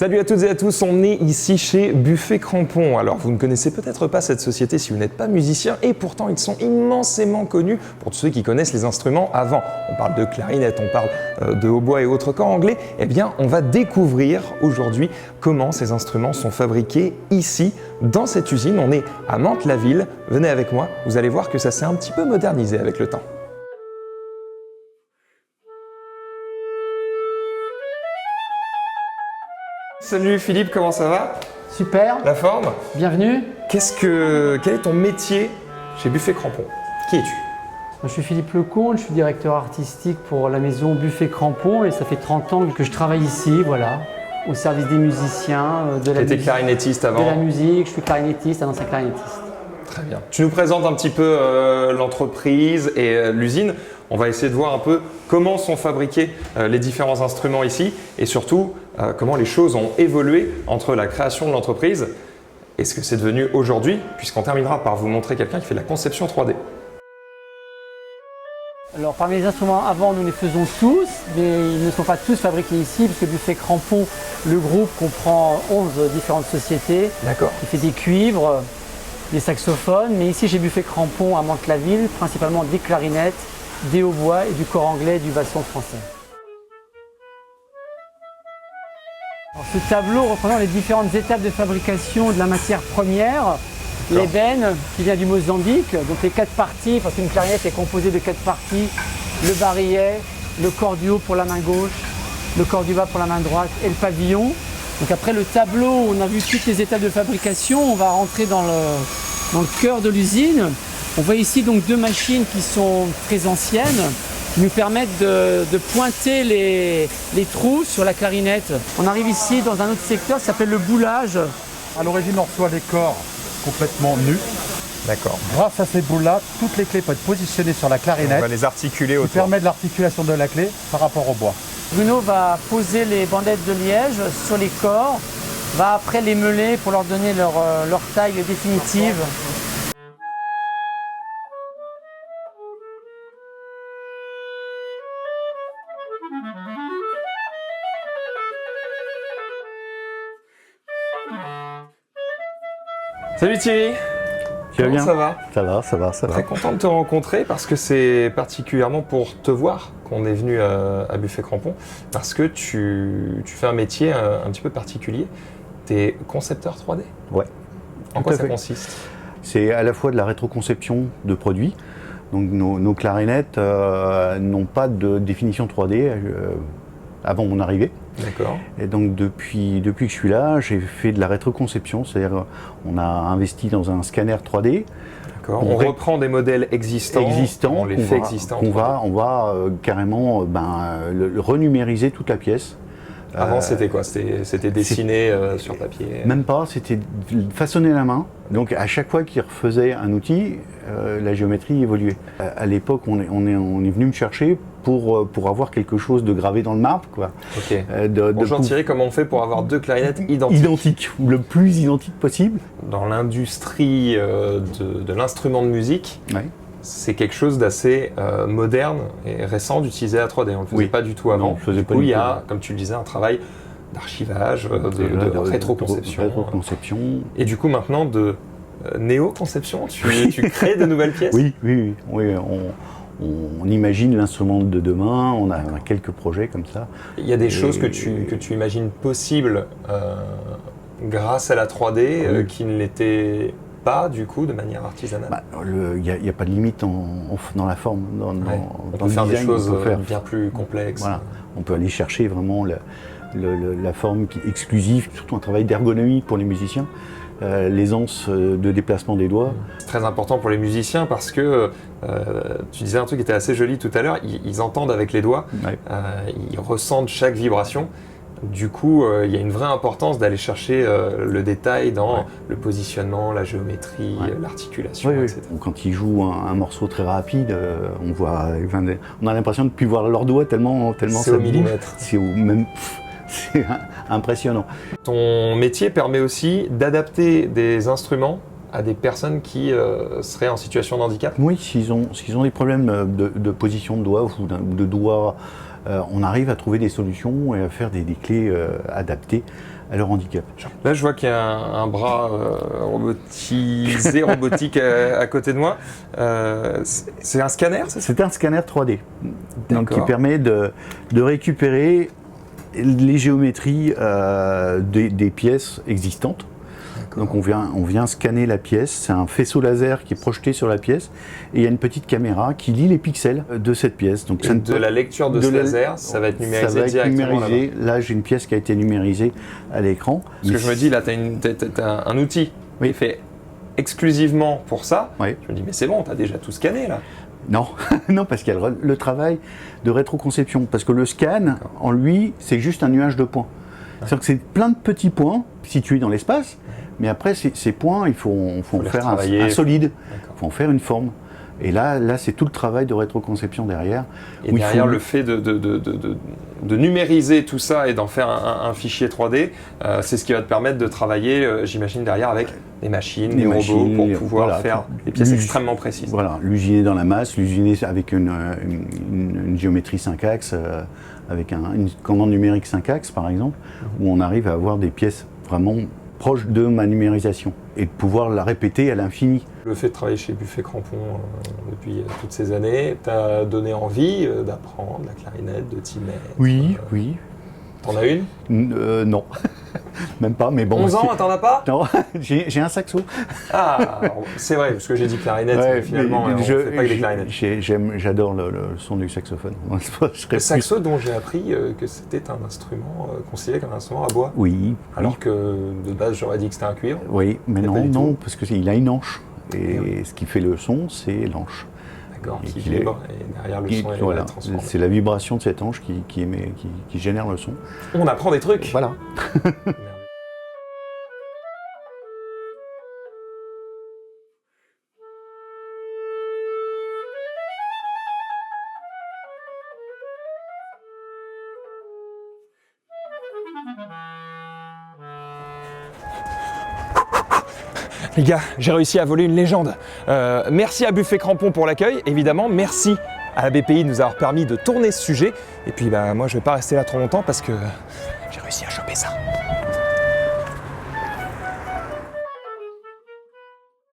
Salut à toutes et à tous, on est ici chez Buffet Crampon. Alors vous ne connaissez peut-être pas cette société si vous n'êtes pas musicien et pourtant ils sont immensément connus pour tous ceux qui connaissent les instruments avant. On parle de clarinette, on parle de hautbois et autres corps anglais. Eh bien on va découvrir aujourd'hui comment ces instruments sont fabriqués ici dans cette usine. On est à Mantes-la-Ville, venez avec moi, vous allez voir que ça s'est un petit peu modernisé avec le temps. Salut Philippe, comment ça va? Super, La forme? bienvenue. Quel est ton métier chez Buffet Crampon? Qui es-tu? Je suis Philippe Lecomte, je suis directeur artistique pour la maison Buffet Crampon et ça fait 30 ans que je travaille ici, voilà, au service des musiciens, de la musique. Clarinettiste avant? De la musique, je suis clarinettiste, un ancien clarinettiste. Très bien. Tu nous présentes un petit peu l'entreprise et l'usine. On va essayer de voir un peu comment sont fabriqués les différents instruments ici et surtout comment les choses ont évolué entre la création de l'entreprise et ce que c'est devenu aujourd'hui, puisqu'on terminera par vous montrer quelqu'un qui fait de la conception 3D. Alors parmi les instruments avant, nous les faisons tous, mais ils ne sont pas tous fabriqués ici, puisque Buffet Crampon, le groupe comprend 11 différentes sociétés. D'accord. Qui fait des cuivres, des saxophones, mais ici chez Buffet Crampon à Mantes-la-Ville, principalement des clarinettes, des hautbois et du corps anglais et du basson français. Alors, ce tableau représente les différentes étapes de fabrication de la matière première. L'ébène qui vient du Mozambique, donc les 4 parties, parce qu'une clarinette est composée de 4 parties, le barillet, le corps du haut pour la main gauche, le corps du bas pour la main droite et le pavillon. Donc après le tableau, on a vu toutes les étapes de fabrication, on va rentrer dans le cœur de l'usine. On voit ici donc 2 machines qui sont très anciennes, qui nous permettent de pointer les trous sur la clarinette. On arrive ici dans un autre secteur qui s'appelle le boulage. À l'origine, on reçoit les corps complètement nus. D'accord. Grâce à ces boules-là, toutes les clés peuvent être positionnées sur la On clarinette, va les articuler qui autour. permet de l'articulation de la clé par rapport au bois. Bruno va poser les bandettes de liège sur les corps, va après les meuler pour leur donner leur taille définitive. Salut Thierry. Tu vas Comment bien? ça va? Ça va. Très content de te rencontrer parce que c'est particulièrement pour te voir qu'on est venu à Buffet Crampon parce que tu fais un métier un petit peu particulier. Tu es concepteur 3D? Ouais. En Tout quoi à ça fait. consiste? C'est à la fois de la rétroconception de produits. Donc nos clarinettes n'ont pas de définition 3D avant mon arrivée. D'accord. Et donc depuis que je suis là, j'ai fait de la rétroconception, c'est-à-dire on a investi dans un scanner 3D. D'accord. On reprend des modèles existants, on les fait existants. On va carrément le renumériser toute la pièce. Avant c'était quoi? C'était dessiné sur papier? Même pas, c'était façonné à la main. Donc à chaque fois qu'il refaisait un outil, la géométrie évoluait. À l'époque, on est venu me chercher pour avoir quelque chose de gravé dans le marbre, quoi. Ok. Bonjour Thierry, comment on fait pour avoir 2 clarinettes identiques? Identiques, ou le plus identique possible. Dans l'industrie de l'instrument de musique, Ouais. c'est quelque chose d'assez moderne et récent d'utiliser la 3D. On ne le faisait Oui. pas du tout avant. Non, on le faisait Du pas coup, du il y tout. a, comme tu le disais, un travail d'archivage, de rétroconception. Rétroconception. Et du coup, maintenant, de néo-conception, tu crées de nouvelles pièces? Oui, on imagine l'instrument de demain, on a quelques projets comme ça. Il y a des choses que tu imagines possibles grâce à la 3D Oui. qui ne l'étaient pas, du coup, de manière artisanale? Il n'y a pas de limite dans la forme, Ouais. On dans peut le faire des design, choses on peut faire. bien plus complexes. Voilà. On peut aller chercher vraiment la forme exclusive, surtout un travail d'ergonomie pour les musiciens, l'aisance de déplacement des doigts. C'est très important pour les musiciens parce que tu disais un truc qui était assez joli tout à l'heure, ils entendent avec les doigts, Ouais. ils ressentent chaque vibration. Du coup, il y a une vraie importance d'aller chercher le détail dans le positionnement, la géométrie, l'articulation, Oui, oui. etc. Quand ils jouent un morceau très rapide, on a l'impression de ne plus voir leurs doigts tellement C'est ça au bouge. millimètre. C'est impressionnant. Ton métier permet aussi d'adapter des instruments à des personnes qui seraient en situation de handicap? Oui, s'ils ont des problèmes de position de doigts ou de doigts, on arrive à trouver des solutions et à faire des clés adaptées à leur handicap. Là, je vois qu'il y a un bras robotique à côté de moi. C'est un scanner, c'est ça? C'est un scanner 3D donc, qui D'accord. permet de récupérer les géométries des pièces existantes. Donc on vient scanner la pièce, c'est un faisceau laser qui est projeté sur la pièce et il y a une petite caméra qui lit les pixels de cette pièce. Donc Et de la lecture de ce laser, ça va être numérisé directement là-bas. Là j'ai une pièce qui a été numérisée à l'écran. Parce que je me dis, là, t'as un outil qui est fait exclusivement pour ça. Oui. Je me dis, mais c'est bon, t'as déjà tout scanné là. Non, non, parce qu'il y a le travail de rétroconception. Parce que le scan, en lui, c'est juste un nuage de points. C'est-à-dire que c'est plein de petits points situés dans l'espace, mais après, ces points, il faut en les faire retravailler. un solide. D'accord. Il faut en faire une forme. Et là c'est tout le travail de rétroconception derrière. Et où derrière, le fait de numériser tout ça et d'en faire un fichier 3D, c'est ce qui va te permettre de travailler, j'imagine, derrière avec des machines, des robots, pour pouvoir voilà, faire des pièces extrêmement précises. Voilà, l'usiner dans la masse, l'usiner avec une géométrie 5 axes, avec une commande numérique 5 axes par exemple, où on arrive à avoir des pièces vraiment proches de ma numérisation et de pouvoir la répéter à l'infini. Le fait de travailler chez Buffet Crampon depuis toutes ces années t'a donné envie d'apprendre la clarinette, de t'y mettre. Oui, oui. T'en as une? Non, même pas, mais bon. 11 ans, t'en as pas? Non, j'ai un saxo. Ah, c'est vrai, parce que j'ai dit clarinette, mais finalement, on ne fait pas que des clarinettes. J'adore le son du saxophone. Le saxo dont j'ai appris que c'était un instrument considéré comme un instrument à bois. Oui. Alors que de base, j'aurais dit que c'était un cuivre. Oui, mais pas du non, tout. parce qu'il a une anche. Et ce qui fait le son, c'est l'anche. D'accord, Et qui qu'il est- vibre, et derrière le son, elle Voilà, va transformer. c'est la vibration de cette anche qui génère le son. On apprend des trucs. Voilà. Les gars, j'ai réussi à voler une légende. Merci à Buffet Crampon pour l'accueil, évidemment. Merci à la BPI de nous avoir permis de tourner ce sujet. Et puis moi, je vais pas rester là trop longtemps parce que j'ai réussi à choper ça.